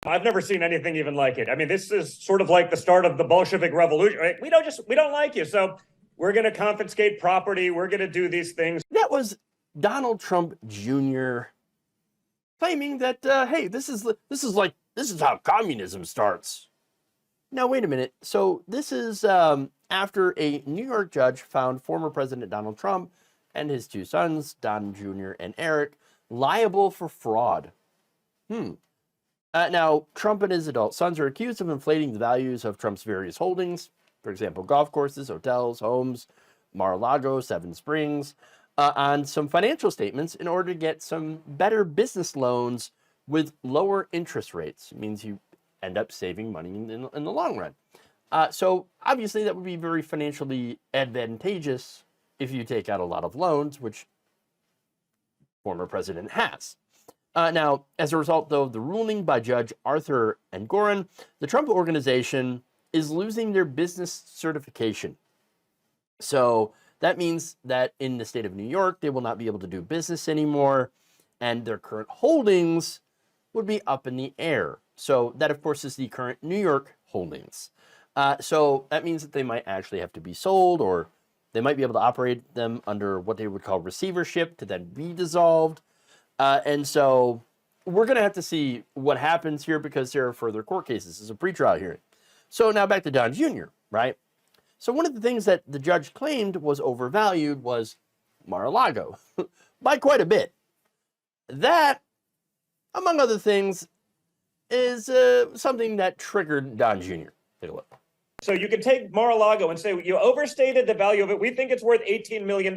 I've never seen anything even like it. I mean, this is sort of like the start of the Bolshevik Revolution. Right? We don't like you, so we're going to confiscate property. We're going to do these things. That was Donald Trump Jr. claiming that, hey, this is how communism starts. Now, wait a minute. So this is after a New York judge found former President Donald Trump and his two sons, Don Jr. and Eric, liable for fraud. Now, Trump and his adult sons are accused of inflating the values of Trump's various holdings, for example, golf courses, hotels, homes, Mar-a-Lago, Seven Springs, on some financial statements in order to get some better business loans with lower interest rates. It means you end up saving money in the long run. So obviously that would be very financially advantageous if you take out a lot of loans, which former president has. Now, as a result, though, of the ruling by Judge Arthur Engoron, the Trump organization is losing their business certification. So that means that in the state of New York, they will not be able to do business anymore, and their current holdings would be up in the air. So that, of course, is the current New York holdings. So that means that they might actually have to be sold, or they might be able to operate them under what they would call receivership to then be dissolved. And so we're going to have to see what happens here because there are further court cases. It's a pretrial hearing. So now back to Don Jr., right? So one of the things that the judge claimed was overvalued was Mar-a-Lago by quite a bit. That, among other things, is something that triggered Don Jr. Take a look. So you can take Mar-a-Lago and say, you overstated the value of it. We think it's worth $18 million.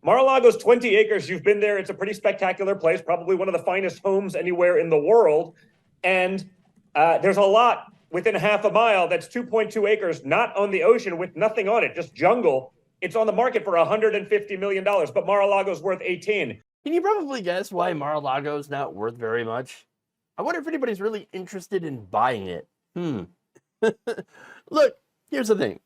Mar-a-Lago's 20 acres. You've been there. It's a pretty spectacular place, probably one of the finest homes anywhere in the world. And there's a lot within half a mile that's 2.2 acres, not on the ocean with nothing on it, just jungle. It's on the market for $150 million, but Mar-a-Lago's worth 18. Can you probably guess why Mar-a-Lago's not worth very much? I wonder if anybody's really interested in buying it. Look, here's the thing.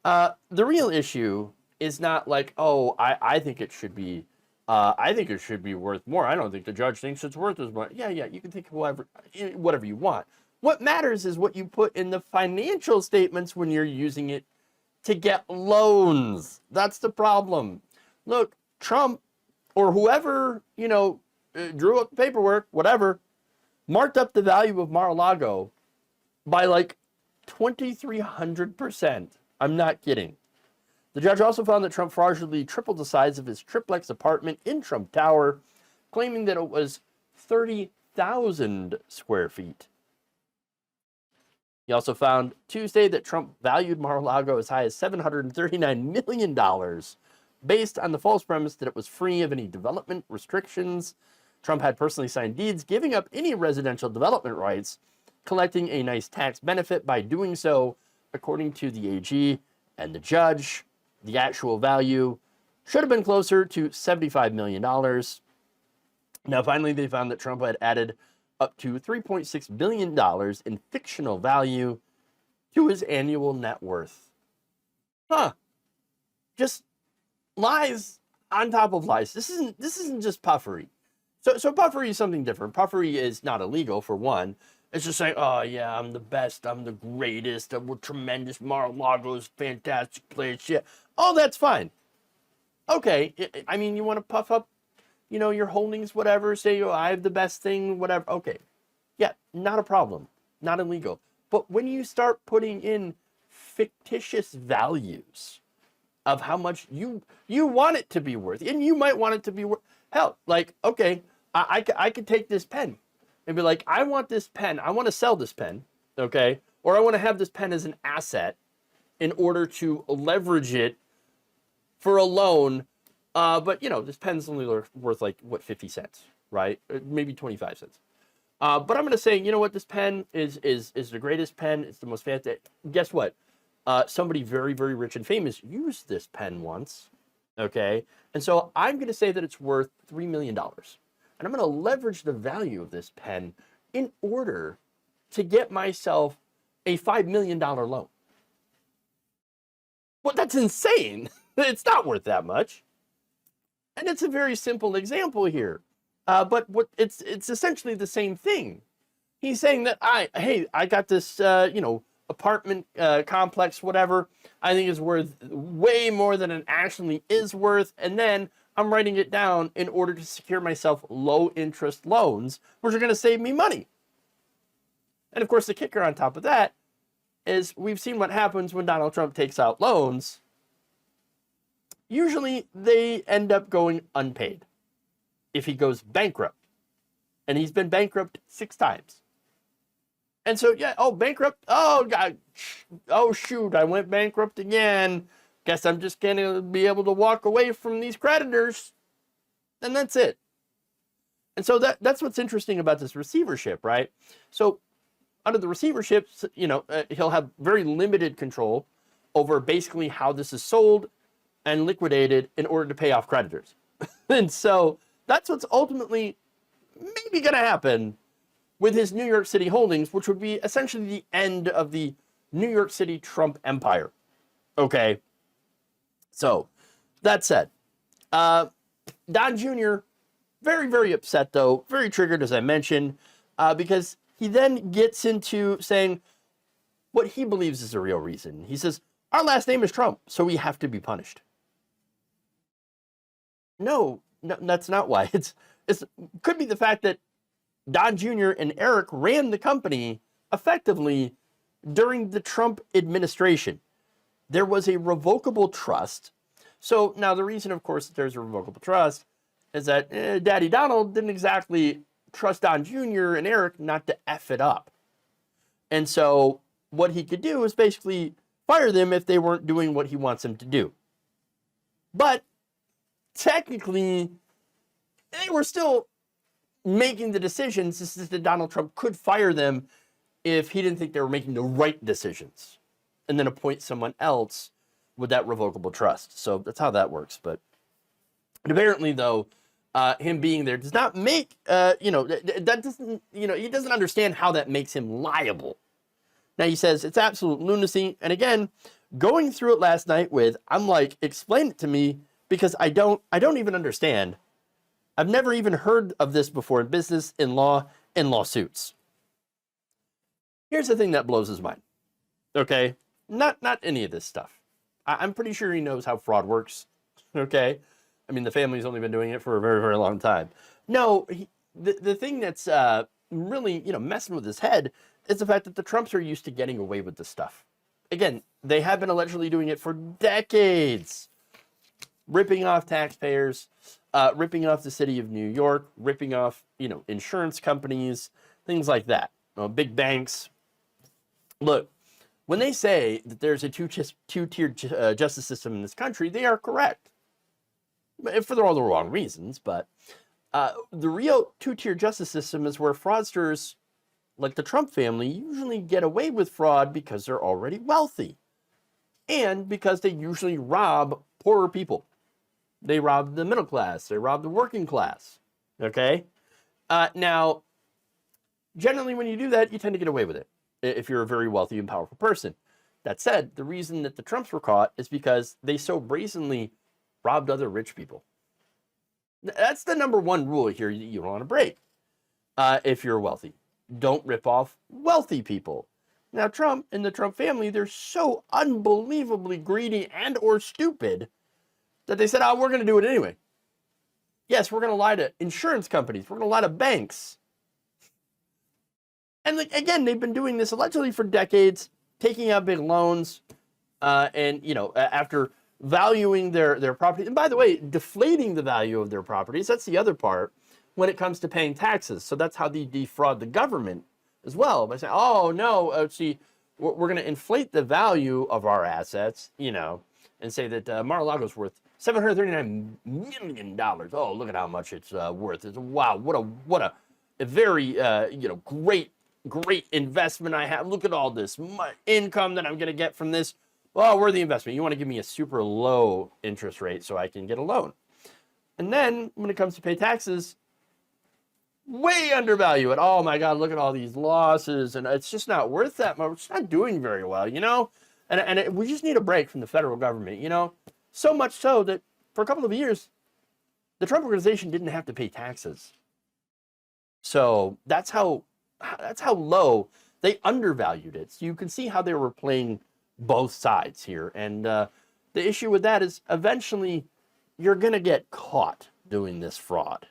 The real issue is not like, oh, I think it should be, worth more. I don't think the judge thinks it's worth as much. Yeah, you can think whatever you want. What matters is what you put in the financial statements when you're using it to get loans. That's the problem. Look, Trump or whoever, drew up the paperwork, whatever, marked up the value of Mar-a-Lago by like 2,300%. I'm not kidding. The judge also found that Trump fraudulently tripled the size of his triplex apartment in Trump Tower, claiming that it was 30,000 square feet. He also found Tuesday that Trump valued Mar-a-Lago as high as $739 million, based on the false premise that it was free of any development restrictions. Trump had personally signed deeds giving up any residential development rights, collecting a nice tax benefit by doing so, according to the AG and the judge. The actual value should have been closer to $75 million. Now, finally, they found that Trump had added up to $3.6 billion in fictional value to his annual net worth. Just lies on top of lies. This isn't just puffery. So puffery is something different. Puffery is not illegal, for one. It's just saying, oh, yeah, I'm the best, I'm the greatest, we're tremendous, Mar-a-Lago's fantastic place, yeah. Oh, that's fine. Okay, I mean, you want to puff up, your holdings, whatever, say, oh, I have the best thing, whatever, okay. Yeah, not a problem, not illegal. But when you start putting in fictitious values of how much you want it to be worth, and you might want it to be worth, hell, like, okay, I could take this pen and be like, I want this pen. I want to sell this pen, okay? Or I want to have this pen as an asset in order to leverage it for a loan. But, this pen's only worth like, 50 cents, right? Maybe 25 cents. But I'm going to say, you know what? This pen is the greatest pen. It's the most fantastic. Guess what? Somebody very, very rich and famous used this pen once, okay? And so I'm going to say that it's worth $3 million. And I'm going to leverage the value of this pen in order to get myself a $5 million loan. Well, that's insane. It's not worth that much. And it's a very simple example here. But it's essentially the same thing. He's saying that I got this, apartment complex, whatever. I think is worth way more than it actually is worth. And then I'm writing it down in order to secure myself low interest loans, which are going to save me money. And of course, the kicker on top of that is we've seen what happens when Donald Trump takes out loans. Usually they end up going unpaid if he goes bankrupt. And he's been bankrupt 6 times. And so, bankrupt. Oh, God. Oh, shoot. I went bankrupt again. Guess I'm just going to be able to walk away from these creditors. And that's it. And so that's what's interesting about this receivership, right? So under the receivership, he'll have very limited control over basically how this is sold and liquidated in order to pay off creditors. And so that's what's ultimately maybe going to happen with his New York City holdings, which would be essentially the end of the New York City Trump empire. Okay. So that said, Don Jr., very, very upset though, very triggered as I mentioned, because he then gets into saying what he believes is the real reason. He says, our last name is Trump, so we have to be punished. No, that's not why. It could be the fact that Don Jr. and Eric ran the company effectively during the Trump administration. There was a revocable trust. So now the reason, of course, that there's a revocable trust is that Daddy Donald didn't exactly trust Don Jr. and Eric not to F it up. And so what he could do is basically fire them if they weren't doing what he wants them to do. But technically, they were still making the decisions. This is that Donald Trump could fire them if he didn't think they were making the right decisions and then appoint someone else with that revocable trust. So that's how that works. But apparently, though, him being there does not make, that doesn't, he doesn't understand how that makes him liable. Now, he says it's absolute lunacy. And again, going through it last night I'm like, explain it to me because I don't even understand. I've never even heard of this before in business, in law, in lawsuits. Here's the thing that blows his mind. Okay? Not any of this stuff. I'm pretty sure he knows how fraud works. Okay? I mean, the family's only been doing it for a very, very long time. No, the thing that's really, messing with his head is the fact that the Trumps are used to getting away with this stuff. Again, they have been allegedly doing it for decades. Ripping off taxpayers, ripping off the city of New York, ripping off, insurance companies, things like that. Big banks. Look, when they say that there's a two-tiered justice system in this country, they are correct. For all the wrong reasons, but the real two-tier justice system is where fraudsters like the Trump family usually get away with fraud because they're already wealthy and because they usually rob poorer people. They rob the middle class. They rob the working class. Okay? Now, generally when you do that, you tend to get away with it if you're a very wealthy and powerful person. That said, the reason that the Trumps were caught is because they so brazenly robbed other rich people. That's the number one rule here you don't want to break if you're wealthy. Don't rip off wealthy people. Now, Trump and the Trump family, they're so unbelievably greedy and or stupid that they said, we're going to do it anyway. Yes, we're going to lie to insurance companies. We're going to lie to banks. And again, they've been doing this allegedly for decades, taking out big loans, and, after valuing their property. And by the way, deflating the value of their properties. That's the other part when it comes to paying taxes. So that's how they defraud the government as well. By saying, we're going to inflate the value of our assets, and say that Mar-a-Lago's worth $739 million. Oh, look at how much it's worth. It's wow, what a very great investment I have. Look at all this income that I'm going to get from this. Oh, worth the investment. You want to give me a super low interest rate so I can get a loan. And then when it comes to pay taxes, way undervalue it. Oh my God, look at all these losses, and it's just not worth that much. It's not doing very well, And we just need a break from the federal government, So much so that for a couple of years, the Trump organization didn't have to pay taxes. So that's how that's how low they undervalued it. So you can see how they were playing both sides here. And the issue with that is eventually you're going to get caught doing this fraud.